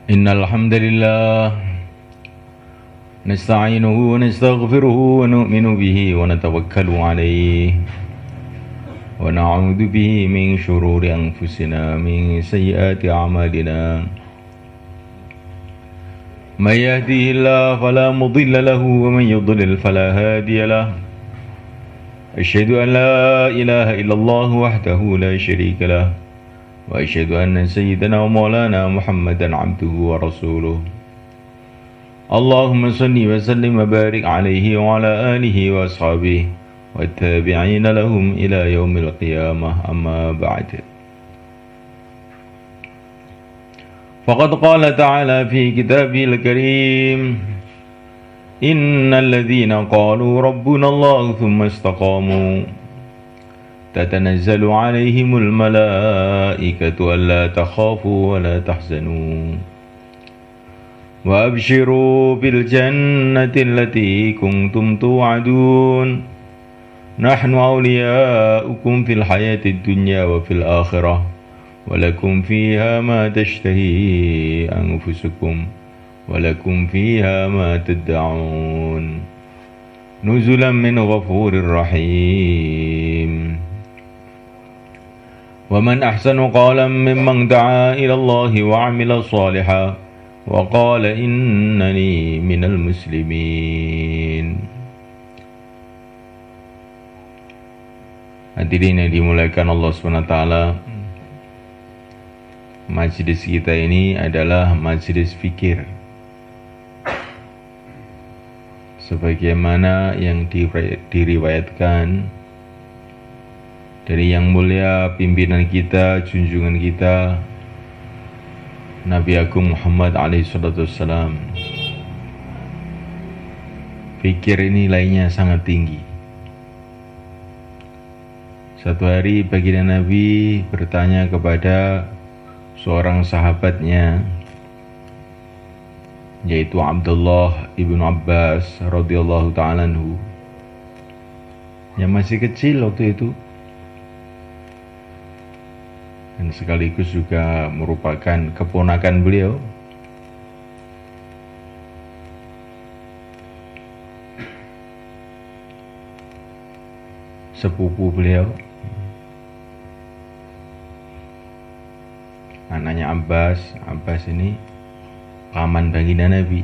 إن الحمد لله نستعينه ونستغفره ونؤمن به ونتوكل عليه ونعوذ به من شرور أنفسنا من سيئات أعمالنا من يهده الله فلا مضل له ومن يضلل فلا هادي له أشهد أن لا إله إلا الله وحده لا شريك له وأشهد أن سيدنا ومولانا محمدا عبده ورسوله اللهم صل وسلم وبارك عليه وعلى آله وأصحابه والتابعين لهم إلى يوم القيامة أما بعد فقد قال تعالى في كتابه الكريم إن الذين قالوا ربنا الله ثم استقاموا تتنزل عليهم الملائكة ألا تخافوا ولا تحزنوا وأبشروا بالجنة التي كنتم توعدون نحن أولياؤكم في الحياة الدنيا وفي الآخرة ولكم فيها ما تشتهي أنفسكم ولكم فيها ما تدعون نزلا من غفور رحيم ومن أحسن قولا ممن دعا إلى الله وعمل صالحا وقال إنني من المسلمين. Hadirin yang dimuliakan Allah SWT, majlis kita ini adalah majlis fikir sebagaimana yang diriwayatkan dari yang mulia pimpinan kita, junjungan kita, Nabi Agung Muhammad alaihissalam. Fikir ini nilainya sangat tinggi. Satu hari baginda Nabi bertanya kepada seorang sahabatnya, yaitu Abdullah ibnu Abbas radhiyallahu ta'ala anhu, yang masih kecil waktu itu dan sekaligus juga merupakan keponakan beliau. Sepupu beliau, anaknya Abbas. Abbas ini paman baginda Nabi.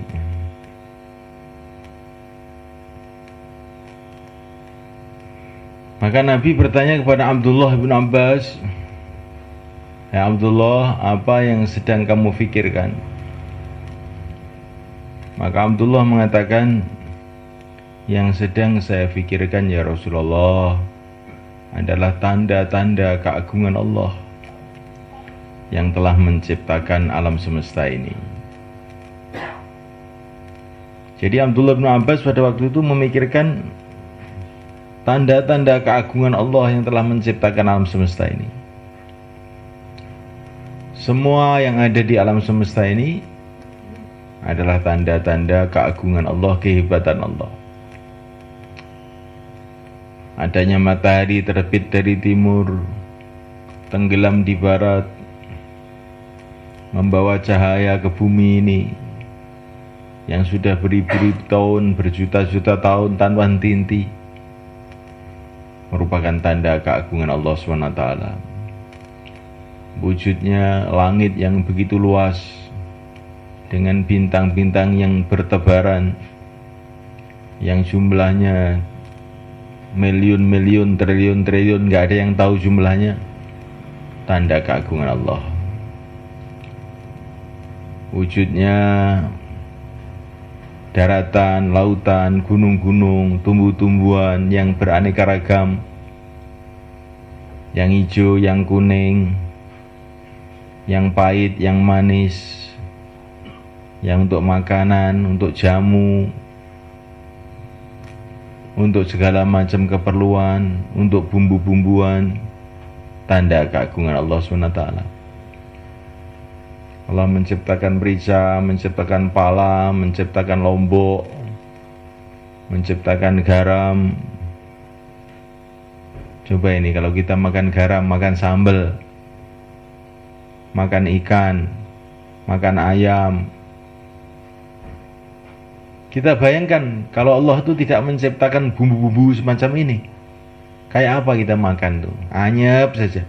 Maka Nabi bertanya kepada Abdullah bin Abbas, "Ya Abdullah, apa yang sedang kamu fikirkan?" Maka Abdullah mengatakan, "Yang sedang saya fikirkan ya Rasulullah adalah tanda-tanda keagungan Allah yang telah menciptakan alam semesta ini." Jadi Abdullah bin Abbas pada waktu itu memikirkan tanda-tanda keagungan Allah yang telah menciptakan alam semesta ini. Semua yang ada di alam semesta ini adalah tanda-tanda keagungan Allah, kehebatan Allah. Adanya matahari terbit dari timur, tenggelam di barat, membawa cahaya ke bumi ini yang sudah beribu-ribu tahun, berjuta-juta tahun tanpa henti-henti, merupakan tanda keagungan Allah SWT. Wujudnya langit yang begitu luas dengan bintang-bintang yang bertebaran, yang jumlahnya miliun-miliun, triliun-triliun, gak ada yang tahu jumlahnya. Tanda keagungan Allah. Wujudnya daratan, lautan, gunung-gunung, tumbuh-tumbuhan yang beraneka ragam, yang hijau, yang kuning, yang pahit, yang manis, yang untuk makanan, untuk jamu, untuk segala macam keperluan, untuk bumbu-bumbuan, tanda keagungan Allah SWT. Allah menciptakan merica, menciptakan pala, menciptakan lombok, menciptakan garam. Coba ini kalau kita makan garam, makan sambal, makan ikan, makan ayam. Kita bayangkan kalau Allah itu tidak menciptakan bumbu-bumbu semacam ini, kayak apa kita makan tuh? Anyep saja.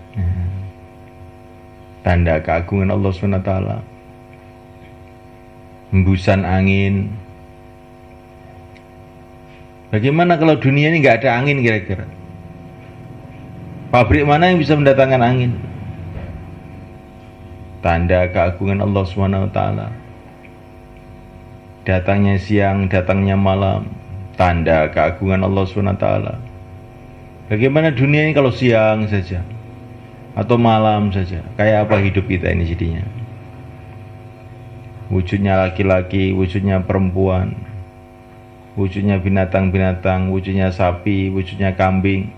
Tanda keagungan Allah SWT. Hembusan angin. Bagaimana kalau dunia ini nggak ada angin kira-kira? Pabrik mana yang bisa mendatangkan angin? Tanda keagungan Allah SWT. Datangnya siang, datangnya malam, tanda keagungan Allah SWT. Bagaimana dunia ini kalau siang saja atau malam saja? Kayak apa hidup kita ini jadinya? Wujudnya laki-laki, wujudnya perempuan, wujudnya binatang-binatang, wujudnya sapi, wujudnya kambing,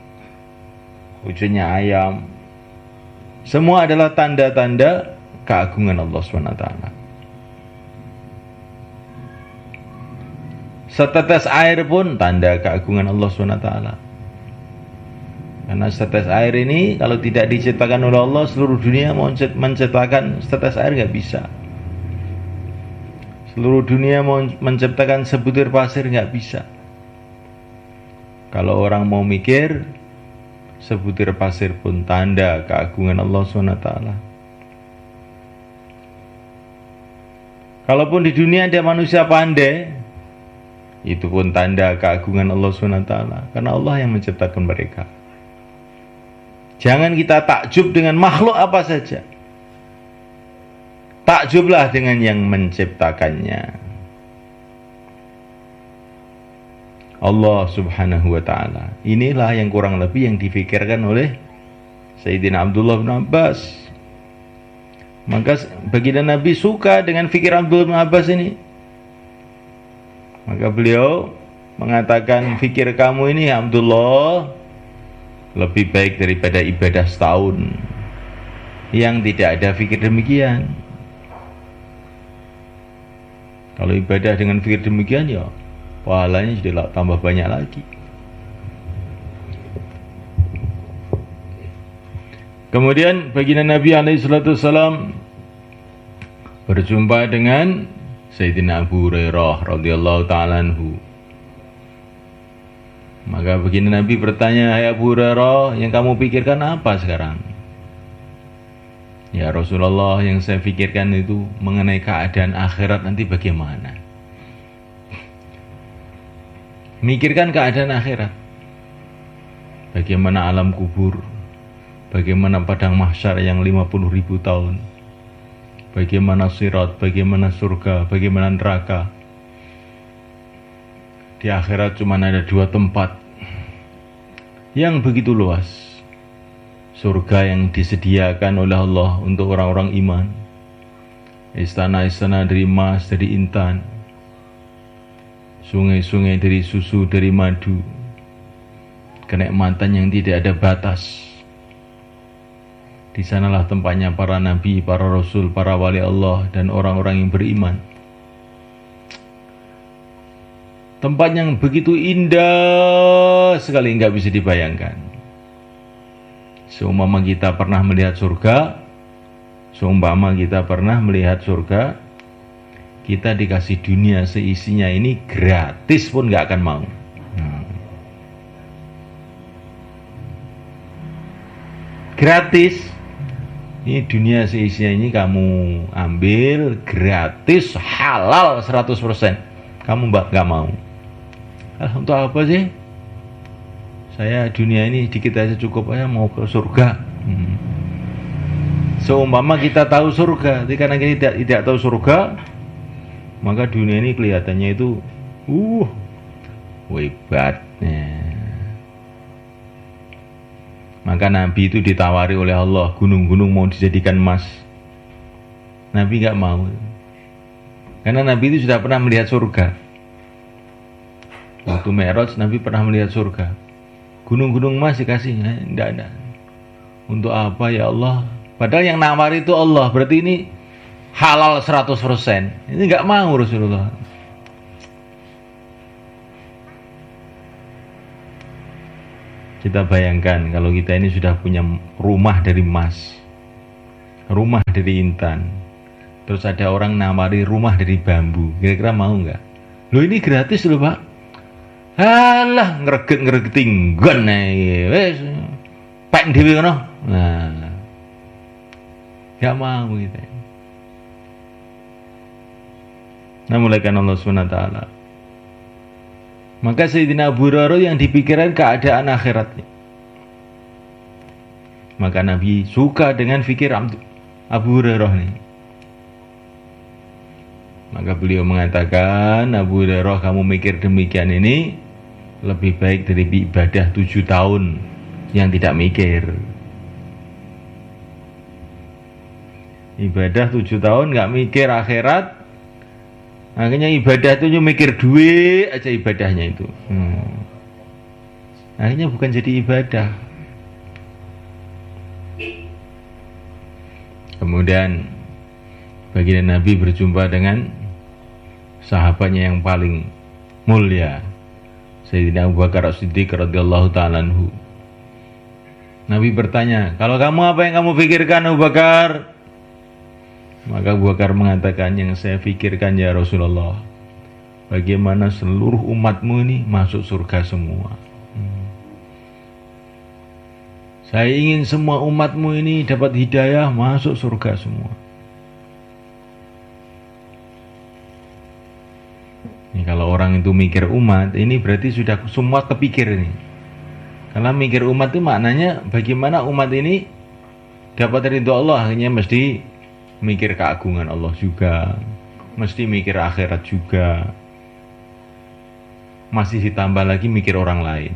wujudnya ayam. Semua adalah tanda-tanda keagungan Allah SWT. Setetes air pun tanda keagungan Allah SWT. Karena setetes air ini kalau tidak diciptakan oleh Allah, seluruh dunia mau menciptakan setetes air nggak bisa. Seluruh dunia mau menciptakan sebutir pasir nggak bisa. Kalau orang mau mikir, sebutir pasir pun tanda keagungan Allah SWT. Kalaupun di dunia ada manusia pandai, itu pun tanda keagungan Allah SWT, karena Allah yang menciptakan mereka. Jangan kita takjub dengan makhluk apa saja, takjublah dengan yang menciptakannya, Allah Subhanahu wa ta'ala. Inilah yang kurang lebih yang difikirkan oleh Sayyidina Abdullah bin Abbas. Maka baginda Nabi suka dengan fikir Abdullah bin Abbas ini. Maka beliau mengatakan, fikir kamu ini Abdullah lebih baik daripada ibadah setahun yang tidak ada fikir demikian. Kalau ibadah dengan fikir demikian, ya pahalanya sudah tambah banyak lagi. Kemudian baginda Nabi SAW berjumpa dengan Sayyidina Abu Hurairah radhiyallahu ta'ala anhu. Maka baginda Nabi bertanya, "Hai Abu Hurairah, yang kamu pikirkan apa sekarang?" "Ya Rasulullah, yang saya pikirkan itu mengenai keadaan akhirat nanti bagaimana." Mikirkan keadaan akhirat. Bagaimana alam kubur, bagaimana padang mahsyar yang 50.000 tahun, bagaimana sirat, bagaimana surga, bagaimana neraka. Di akhirat cuma ada 2 tempat yang begitu luas. Surga yang disediakan oleh Allah untuk orang-orang iman, istana-istana dari emas, dari intan, sungai-sungai dari susu, dari madu, kenikmatan yang tidak ada batas. Di sanalah tempatnya para nabi, para rasul, para wali Allah, dan orang-orang yang beriman. Tempat yang begitu indah sekali, nggak bisa dibayangkan. Seumpama kita pernah melihat surga, kita dikasih dunia seisinya ini gratis pun nggak akan mau. Gratis. Ini dunia seisinya ini kamu ambil gratis, halal 100%. Kamu nggak mau. Untuk apa sih? Saya dunia ini dikit aja cukup, aja mau ke surga. Seumpama kita tahu surga, tapi karena kita tidak tahu surga, maka dunia ini kelihatannya itu hebatnya. Maka Nabi itu ditawari oleh Allah, gunung-gunung mau dijadikan emas. Nabi nggak mau, karena Nabi itu sudah pernah melihat surga. Waktu Mi'raj Nabi pernah melihat surga. Gunung-gunung emas dikasih, enggak ada. Untuk apa ya Allah? Padahal yang nawar itu Allah, berarti ini halal 100%. Ini enggak mau Rasulullah. Kita bayangkan kalau kita ini sudah punya rumah dari emas, rumah dari intan, Terus ada orang nawari rumah dari bambu. Kira-kira mau nggak? Loh ini gratis loh Pak. Alah ngreget-ngregeti nggon ae. Wis pek dhewe ngono. Nah. Enggak mau kita. Namulakan Allah SWT. Maka Sayyidina Abu Hurairah yang dipikirkan keadaan akhiratnya. Maka Nabi suka dengan fikir Abu Hurairah nih. Maka beliau mengatakan, Abu Hurairah kamu mikir demikian ini lebih baik dari ibadah 7 tahun yang tidak mikir. Ibadah 7 tahun gak mikir akhirat, akhirnya ibadah itu mikir duit aja ibadahnya itu. Akhirnya bukan jadi ibadah. Kemudian baginda Nabi berjumpa dengan sahabatnya yang paling mulia, Sayyidina Abu Bakar As-Siddiq radhiyallahu ta'ala anhu. Nabi bertanya, kalau kamu apa yang kamu pikirkan Abu Bakar? Maka Abu Bakar mengatakan, yang saya pikirkan ya Rasulullah, bagaimana seluruh umatmu ini masuk surga semua. Saya ingin semua umatmu ini dapat hidayah masuk surga semua. Ini kalau orang itu mikir umat, ini berarti sudah semua kepikir ini. Karena mikir umat itu maknanya bagaimana umat ini dapat ridho Allah, akhirnya mesti mikir keagungan Allah juga, mesti mikir akhirat juga, masih ditambah lagi mikir orang lain.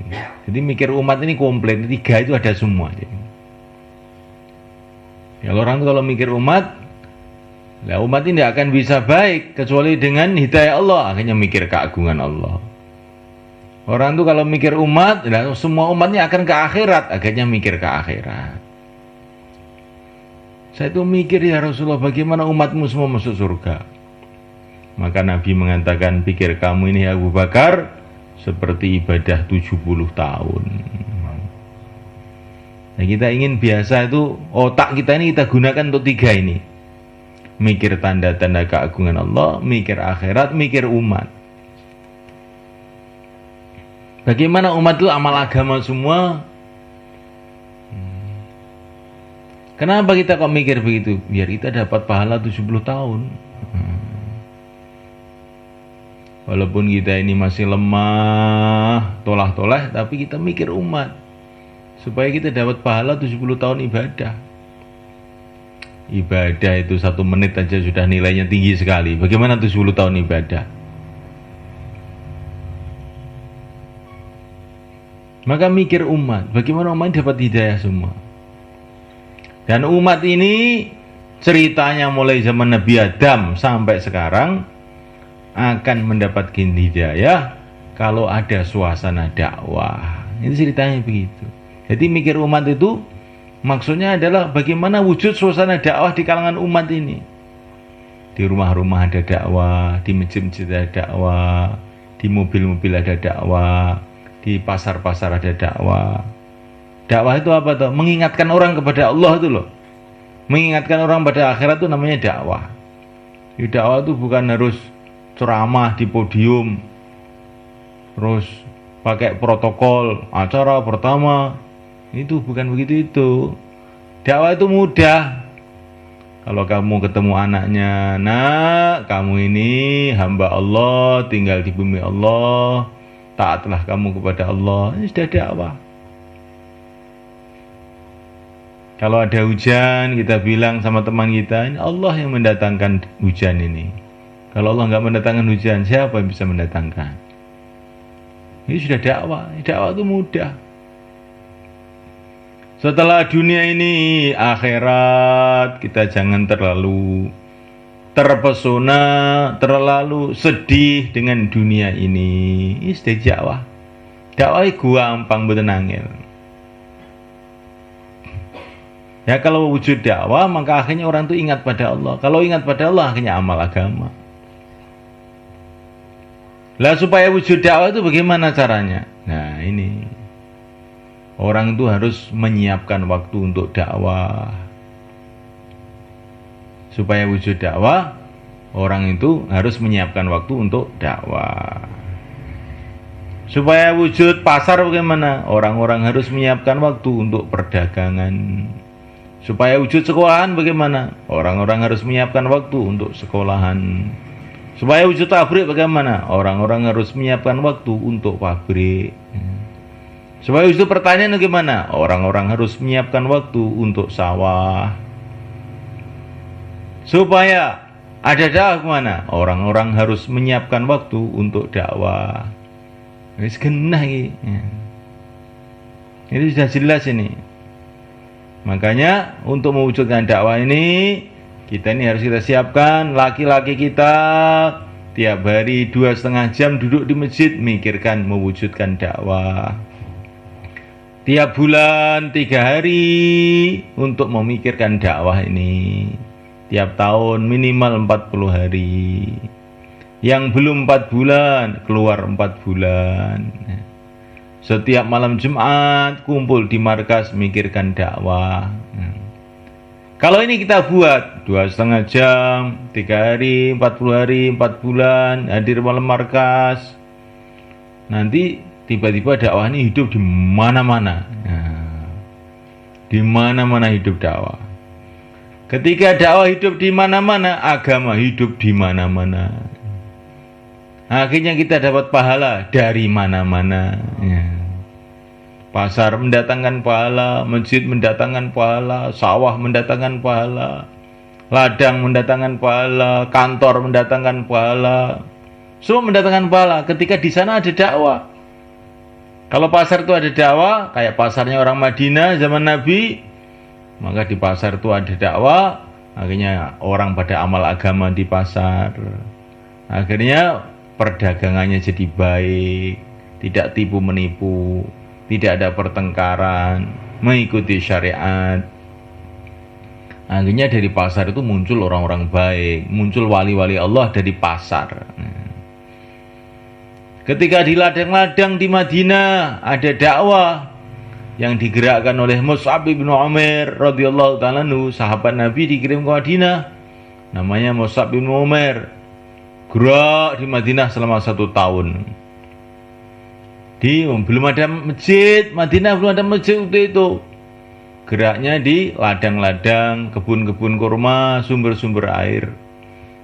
Jadi mikir umat ini komplit, 3 itu ada semua. Ya, orang itu kalau mikir umat, lah umat ini tidak akan bisa baik kecuali dengan hidayah Allah, akhirnya mikir keagungan Allah. Orang itu kalau mikir umat, lah semua umatnya akan ke akhirat, akhirnya mikir ke akhirat. Saya itu mikir ya Rasulullah, bagaimana umatmu semua masuk surga. Maka Nabi mengatakan, pikir kamu ini Abu Bakar seperti ibadah 70 tahun. Nah, kita ingin biasa itu, otak kita ini kita gunakan untuk 3 ini. Mikir tanda-tanda keagungan Allah, mikir akhirat, mikir umat. Bagaimana umat itu amal agama semua? Kenapa kita kok mikir begitu? Biar kita dapat pahala 70 tahun. Walaupun kita ini masih lemah, tolah-tolah, tapi kita mikir umat. Supaya kita dapat pahala 70 tahun ibadah. Ibadah itu 1 menit aja sudah nilainya tinggi sekali. Bagaimana 70 tahun ibadah? Maka mikir umat. Bagaimana umat dapat hidayah semua? Dan umat ini ceritanya mulai zaman Nabi Adam sampai sekarang akan mendapatkan hidayah kalau ada suasana dakwah. Ini ceritanya begitu. Jadi mikir umat itu maksudnya adalah bagaimana wujud suasana dakwah di kalangan umat ini. Di rumah-rumah ada dakwah, di masjid-masjid ada dakwah, di mobil-mobil ada dakwah, di pasar-pasar ada dakwah. Dakwah itu apa tuh? Mengingatkan orang kepada Allah itu loh. Mengingatkan orang pada akhirat itu namanya dakwah. Di dakwah itu bukan harus ceramah di podium, terus pakai protokol acara pertama. Itu bukan begitu itu. Dakwah itu mudah. Kalau kamu ketemu anaknya, nak, kamu ini hamba Allah, tinggal di bumi Allah, taatlah kamu kepada Allah. Ini sudah dakwah. Kalau ada hujan, kita bilang sama teman kita, ini Allah yang mendatangkan hujan ini. Kalau Allah nggak mendatangkan hujan, siapa yang bisa mendatangkan? Ini sudah dakwah. Dakwah itu mudah. Setelah dunia ini, akhirat, kita jangan terlalu terpesona, terlalu sedih dengan dunia ini. Ini sudah dakwah. Dakwah itu gampang bertenangin. Ya kalau wujud dakwah, maka akhirnya orang itu ingat pada Allah. Kalau ingat pada Allah, akhirnya amal agama. Lah supaya wujud dakwah itu bagaimana caranya? Nah ini, orang itu harus menyiapkan waktu untuk dakwah. Supaya wujud dakwah, orang itu harus menyiapkan waktu untuk dakwah. Supaya wujud pasar bagaimana? Orang-orang harus menyiapkan waktu untuk perdagangan. Supaya wujud sekolahan bagaimana? Orang-orang harus menyiapkan waktu untuk sekolahan. Supaya wujud pabrik bagaimana? Orang-orang harus menyiapkan waktu untuk pabrik. Supaya wujud pertanian bagaimana? Orang-orang harus menyiapkan waktu untuk sawah. Supaya ada dakwah kemana? Orang-orang harus menyiapkan waktu untuk dakwah. Ini segenah ini. Ini sudah jelas ini. Makanya untuk mewujudkan dakwah ini, kita ini harus kita siapkan. Laki-laki kita tiap hari 2,5 jam duduk di masjid mikirkan mewujudkan dakwah. Tiap bulan 3 hari untuk memikirkan dakwah ini. Tiap tahun minimal 40 hari. Yang belum 4 bulan, keluar 4 bulan. Setiap malam Jumat kumpul di markas mikirkan dakwah. Kalau ini kita buat 2,5 jam, 3 hari, 40 hari, 4 bulan, hadir malam markas. Nanti tiba-tiba dakwah ini hidup di mana-mana. Di mana-mana hidup dakwah. Ketika dakwah hidup di mana-mana, agama hidup di mana-mana. Akhirnya kita dapat pahala dari mana-mana. Pasar mendatangkan pahala, masjid mendatangkan pahala, sawah mendatangkan pahala, ladang mendatangkan pahala, kantor mendatangkan pahala. Semua mendatangkan pahala ketika di sana ada dakwah. Kalau pasar itu ada dakwah, kayak pasarnya orang Madinah zaman Nabi, maka di pasar itu ada dakwah, akhirnya orang pada amal agama di pasar. Akhirnya perdagangannya jadi baik, tidak tipu menipu, tidak ada pertengkaran, mengikuti syariat. Akhirnya dari pasar itu muncul orang-orang baik, muncul wali-wali Allah dari pasar. Ketika di ladang-ladang di Madinah ada dakwah yang digerakkan oleh Mus'ab bin Umair radhiyallahu ta'ala anhu, sahabat Nabi dikirim ke Madinah, namanya Mus'ab bin Umair, gerak di Madinah selama 1 tahun. Belum ada masjid, Madinah belum ada masjid waktu itu. Geraknya di ladang-ladang, kebun-kebun kurma, sumber-sumber air.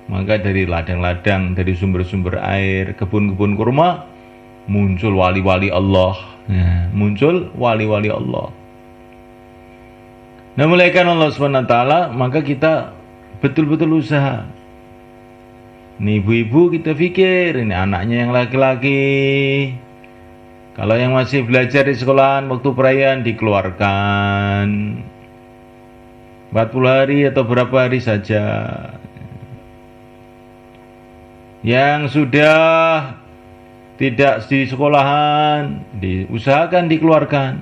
Maka dari ladang-ladang, dari sumber-sumber air, kebun-kebun kurma, muncul wali-wali Allah. Muncul wali-wali Allah. Nah, mulaikan Allah SWT, maka kita betul-betul usaha. Ini ibu-ibu kita pikir, ini anaknya yang laki-laki. Kalau yang masih belajar di sekolahan, waktu perayaan dikeluarkan 40 hari atau berapa hari saja. Yang sudah tidak di sekolahan, diusahakan dikeluarkan.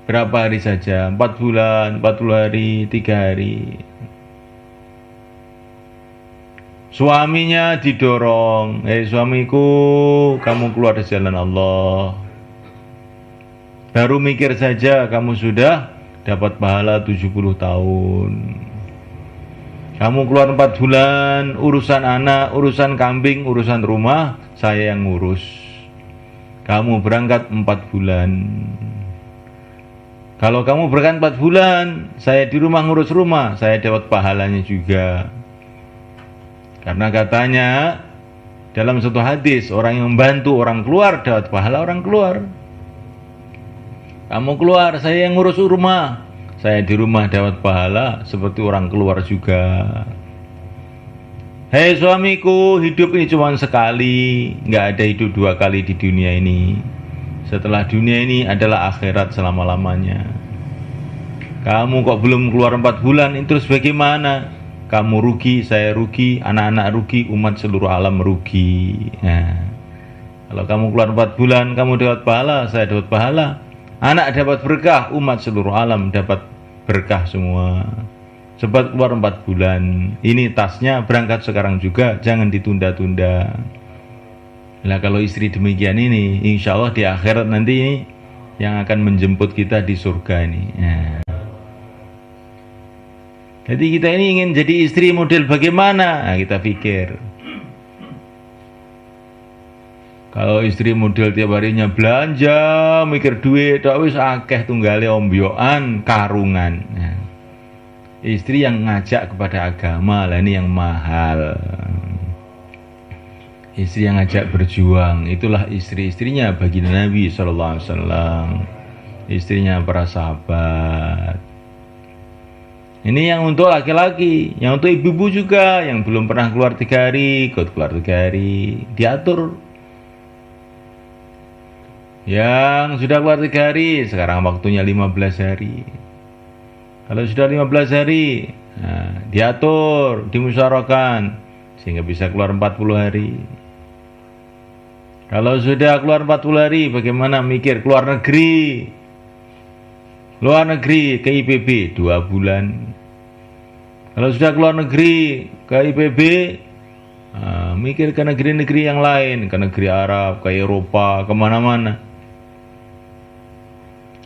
Berapa hari saja? 4 bulan, 40 hari, 3 hari. Suaminya didorong, suamiku, kamu keluar dari jalan Allah. Baru mikir saja kamu sudah dapat pahala 70 tahun. Kamu keluar 4 bulan, urusan anak, urusan kambing, urusan rumah, saya yang ngurus. Kamu berangkat 4 bulan. Kalau kamu berangkat 4 bulan, saya di rumah ngurus rumah, saya dapat pahalanya juga. Karena katanya dalam satu hadis, orang yang membantu orang keluar dapat pahala orang keluar. Kamu keluar, saya yang ngurus rumah, saya di rumah dapat pahala seperti orang keluar juga. Hei suamiku, hidup ini cuma sekali, nggak ada hidup 2 kali di dunia ini. Setelah dunia ini adalah akhirat selama-lamanya. Kamu kok belum keluar 4 bulan, terus bagaimana? Kamu rugi, saya rugi, anak-anak rugi, umat seluruh alam rugi. Nah, kalau kamu keluar 4 bulan, kamu dapat pahala, saya dapat pahala. Anak dapat berkah, umat seluruh alam dapat berkah semua. Cepat keluar 4 bulan. Ini tasnya, berangkat sekarang juga, jangan ditunda-tunda. Nah, kalau istri demikian ini, insya Allah di akhirat nanti ini yang akan menjemput kita di surga ini. Nah. Jadi kita ini ingin jadi istri model bagaimana? Nah, kita pikir. Kalau istri model tiap harinya belanja, mikir duit, tok wis akeh tunggale ombyokan, karungan. Nah, istri yang ngajak kepada agama, lah ini yang mahal. Istri yang ngajak berjuang, itulah istri-istrinya baginda Nabi SAW. Istrinya para sahabat. Ini yang untuk laki-laki, yang untuk ibu-ibu juga, yang belum pernah keluar 3 hari, ikut keluar 3 hari, diatur. Yang sudah keluar 3 hari, sekarang waktunya 15 hari. Kalau sudah 15 hari, nah, diatur, dimusyawarahkan, sehingga bisa keluar 40 hari. Kalau sudah keluar 40 hari, bagaimana mikir keluar negeri? Luar negeri ke IPB 2 bulan. Kalau sudah keluar negeri ke IPB, mikir ke negeri-negeri yang lain, ke negeri Arab, ke Eropa, kemana-mana.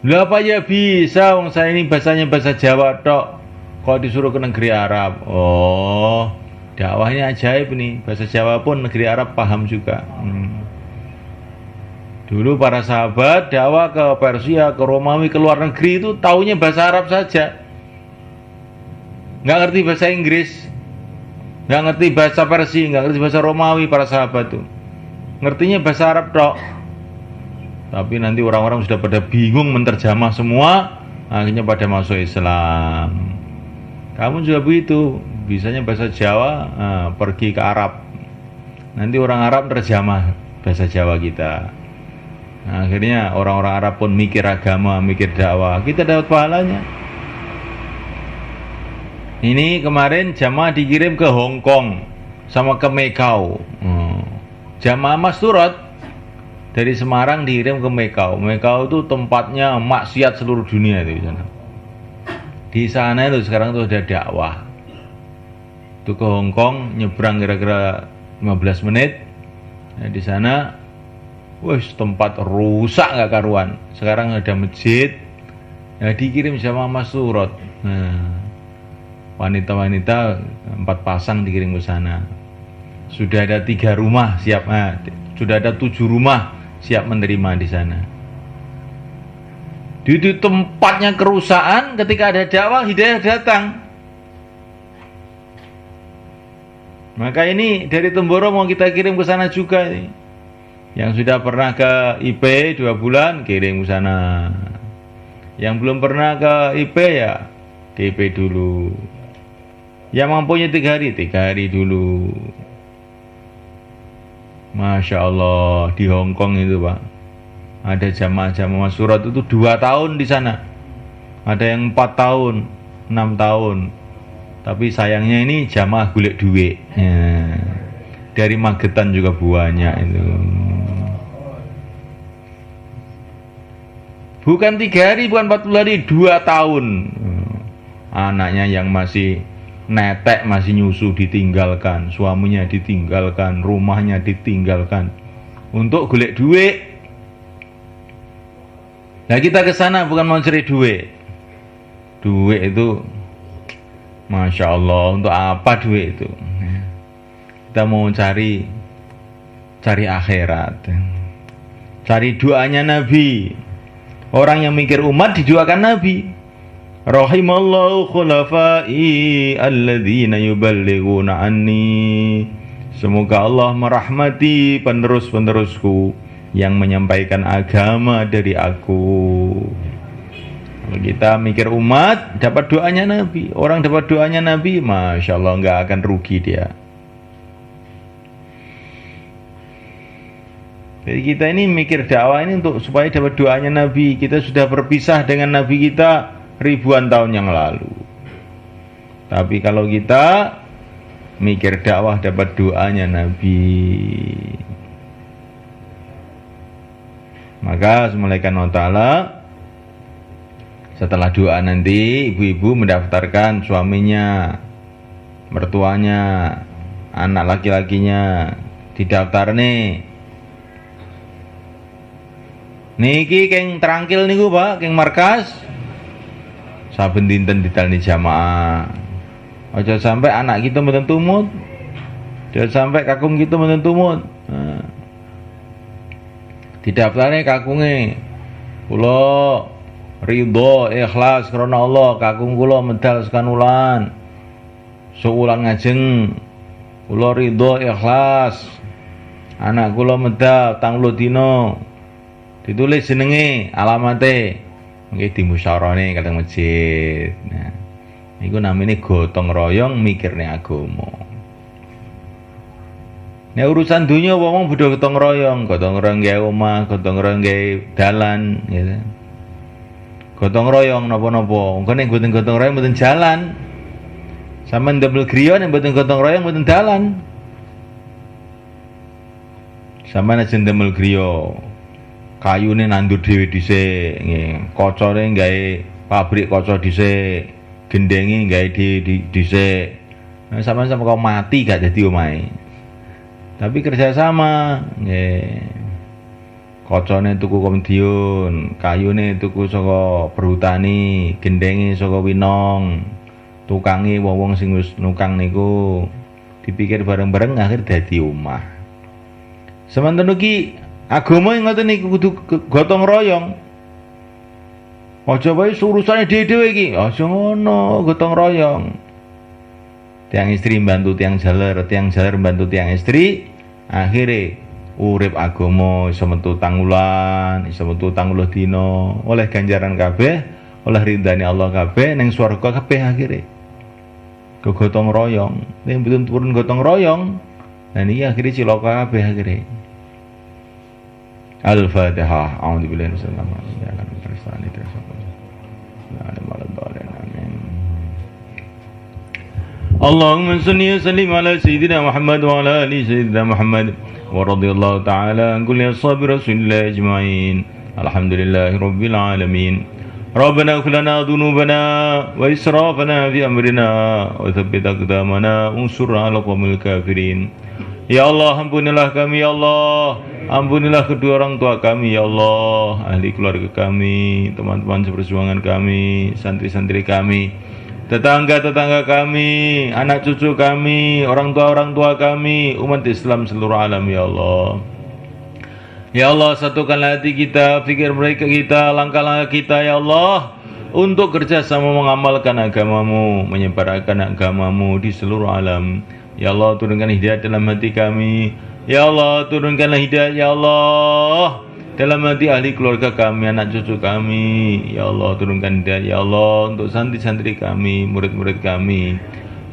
Lah apa ya bisa, wong saya ini bahasanya bahasa Jawa tok, kok disuruh ke negeri Arab. Oh, dakwahnya ajaib nih, bahasa Jawa pun negeri Arab paham juga. Dulu para sahabat dakwah ke Persia, ke Romawi, ke luar negeri itu taunya bahasa Arab saja. Nggak ngerti bahasa Inggris, nggak ngerti bahasa Persia, nggak ngerti bahasa Romawi para sahabat tuh. Ngertinya bahasa Arab tok. Tapi nanti orang-orang sudah pada bingung menterjemah semua, akhirnya pada masuk Islam. Kamu juga begitu, bisanya bahasa Jawa, pergi ke Arab. Nanti orang Arab terjemah bahasa Jawa kita. Nah, akhirnya orang-orang Arab pun mikir agama, mikir dakwah, kita dapat pahalanya. Ini kemarin jamaah dikirim ke Hong Kong sama ke Macau. Jamaah Masturat dari Semarang dikirim ke Macau. Macau itu tempatnya maksiat seluruh dunia itu di sana. Di sana itu sekarang itu ada dakwah. Itu ke Hong Kong nyebrang kira-kira 15 menit. Nah, di sana wes tempat rusak nggak karuan. Sekarang ada masjid. Nah, dikirim sama Mas Surot. Nah, wanita-wanita 4 pasang dikirim ke sana. Sudah ada 3 rumah siap. Sudah ada 7 rumah siap menerima di sana. Di tempatnya kerusakan, ketika ada dakwah hidayah datang. Maka ini dari Temboro mau kita kirim ke sana juga ini. Yang sudah pernah ke IP 2 bulan kirim ke sana. Yang belum pernah ke IP ya ke IP dulu. Yang mampunya 3 hari, 3 hari dulu. Masya Allah, di Hong Kong itu Pak, ada jamaah-jamaah surat itu 2 tahun di sana. Ada yang 4 tahun, 6 tahun. Tapi sayangnya ini jamaah golek duit. Ya. Dari Magetan juga banyak itu. Bukan 3 hari, bukan 40 hari, 2 tahun. Anaknya yang masih netek, masih nyusu ditinggalkan, suaminya ditinggalkan, rumahnya ditinggalkan untuk golek duit. Nah, kita ke sana bukan mau cari duit. Duit itu Masya Allah, untuk apa duit itu? Kita mau cari akhirat. Cari doanya Nabi. Orang yang mikir umat didoakan Nabi. Rahimallahu khulafai alladzina yuballighuna anni. Semoga Allah merahmati penerus-penerusku yang menyampaikan agama dari aku. Kalau kita mikir umat, dapat doanya Nabi. Orang dapat doanya Nabi, Masya Allah, nggak akan rugi dia. Jadi kita ini mikir dakwah ini untuk supaya dapat doanya Nabi. Kita sudah berpisah dengan Nabi kita ribuan tahun yang lalu. Tapi kalau kita mikir dakwah dapat doanya Nabi, maka Assalamualaikum wa ta'ala, setelah doa nanti ibu-ibu mendaftarkan suaminya, mertuanya, anak laki-lakinya, didaftar nih. Niki keng terangkil niku Pak, keng markas. Saben dinten ditalni jamaah. Aja sampai anak kita mboten tumut. Aja sampai kakung kita mboten tumut. Didaftare kakunge. Kula ridho ikhlas karena Allah, kakung kula medal sekanulan. Seulan ngajeng. Kula ridho ikhlas. Anak kula medal 30 dina. Ditulis jenenge, alamate. Nggih dimusyarane kadang masjid. Nah, niku namine gotong royong mikirne agama. Nek urusan dunia wong bodho gotong royong gawe omah, gotong royong gawe dalan, gitu. Gotong royong napa-napa. Engko nek mboten gotong royong mboten jalan. Sampeyan ndamel griya nek mboten gotong royong mboten dalan. Sampeyan aja ndamel griya. Kayune nandur dhewe dhisik, nggih. Kocone gawe pabrik kaca dhisik, gendenge gawe dhisik. Nah, sampeyan sampe kok mati gak dadi omahe. Tapi kerjasama, nggih. Kocone tuku Komediun, kayune tuku saka perhutani, gendenge saka Winong. Tukange wong-wong sing wis nukang niku dipikir bareng-bareng akhir dadi omah. Semanten iki agama ngoten niku kudu gotong royong. Aja wae urusane dhewe-dhewe iki, aja ngono, gotong royong. Tiang istri bantu tiang jaler bantu tiang istri, akhirnya urip agama iso metu tangulan, iso metu 30 dina, oleh ganjaran kabeh, oleh ridane Allah kabeh, ning swarga kabeh akhirnya. Gotong royong, nek mboten turun gotong royong, nah niki akhirnya cilaka kabeh akhirnya. Al-Fatihah. A'udzubillahi minasyaitonir rajim. Allahumma salli wa sallim ala sayyidina Muhammad wa ala ali sayyidina Muhammad wa radhiyallahu ta'ala an kulli ashabi Rasulillah ajma'in. Alhamdulillahi rabbil alamin. Rabbana ighfir lana dhunubana wa israfana fi amrina wa tsabbit aqdamana unsurna 'alal qawmil kafirin. Ya Allah, ampunilah kami ya Allah. Ampunilah kedua orang tua kami ya Allah, ahli keluarga kami, teman-teman seperjuangan kami, santri-santri kami, tetangga-tetangga kami, anak cucu kami, orang tua kami, umat Islam seluruh alam ya Allah. Ya Allah, satukanlah hati kita, fikir mereka kita, langkah-langkah kita ya Allah, untuk kerjasama mengamalkan agamamu, menyebarkan agamamu di seluruh alam. Ya Allah, turunkan hidayah dalam hati kami. Ya Allah, turunkanlah hidayah ya Allah dalam hati ahli keluarga kami, anak cucu kami. Ya Allah, turunkan hidayah ya Allah untuk santri-santri kami, murid-murid kami.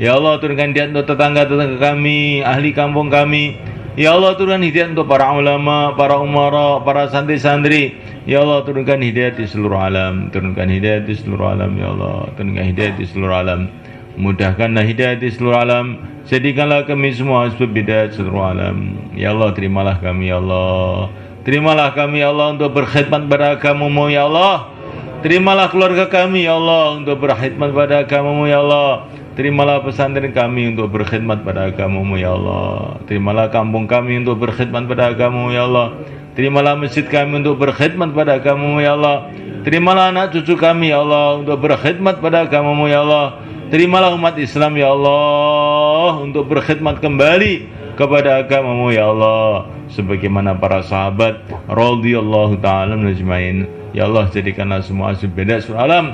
Ya Allah, turunkan hidayah untuk tetangga-tetangga kami, ahli kampung kami. Ya Allah, turunkan hidayah untuk para ulama, para umara, para santri-santri. Ya Allah, turunkan hidayah di seluruh alam. Turunkan hidayah di seluruh alam ya Allah. Turunkan hidayah di seluruh alam. Mudahkanlah hidayah di seluruh alam. Jadikanlah kami semua sebab hidayah seluruh alam. Ya Allah, terimalah kami ya Allah. Terimalah kami ya Allah untuk berkhidmat pada agamamu ya Allah. Terimalah keluarga kami ya Allah untuk berkhidmat pada agamamu ya Allah. Terimalah pesantren kami untuk berkhidmat pada agamamu ya Allah. Terimalah kampung kami untuk berkhidmat pada agamamu ya Allah. Terimalah masjid kami untuk berkhidmat pada agamamu ya Allah. Terimalah anak cucu kami ya Allah untuk berkhidmat pada agamamu ya Allah. Terimalah umat Islam ya Allah untuk berkhidmat kembali kepada agamamu ya Allah, sebagaimana para sahabat radhiyallahu ta'ala ajmain. Ya Allah, jadikanlah semua asbab hidayah seluruh alam.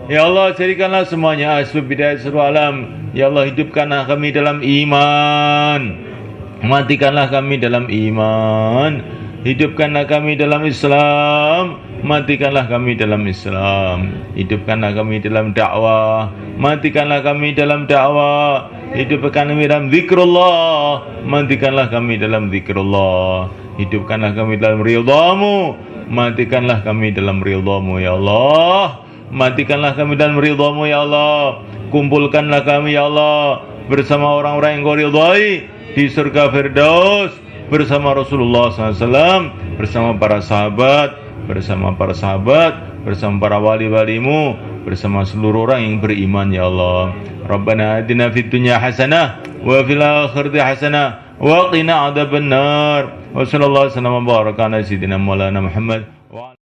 Ya Allah, jadikanlah semuanya asbab hidayah seluruh alam. Ya Allah, hidupkanlah kami dalam iman, matikanlah kami dalam iman. Hidupkanlah kami dalam Islam, matikanlah kami dalam Islam. Hidupkanlah kami dalam dakwah, matikanlah kami dalam dakwah. Hidupkanlah kami dalam zikrullah, matikanlah kami dalam zikrullah. Hidupkanlah kami dalam ridhamu, matikanlah kami dalam ridhamu ya Allah. Matikanlah kami dalam ridhamu ya Allah. Kumpulkanlah kami ya Allah bersama orang-orang yang kau ridhai di surga Firdaus, bersama Rasulullah SAW, bersama para sahabat, bersama para wali-walimu, bersama seluruh orang yang beriman ya Allah. Rabbana atina fid dunya hasanah wa fil akhirati hasanah wa qina adzabannar. Wa sallallahu alaihi wasallam wa baraka ala sayyidina Maulana Muhammad.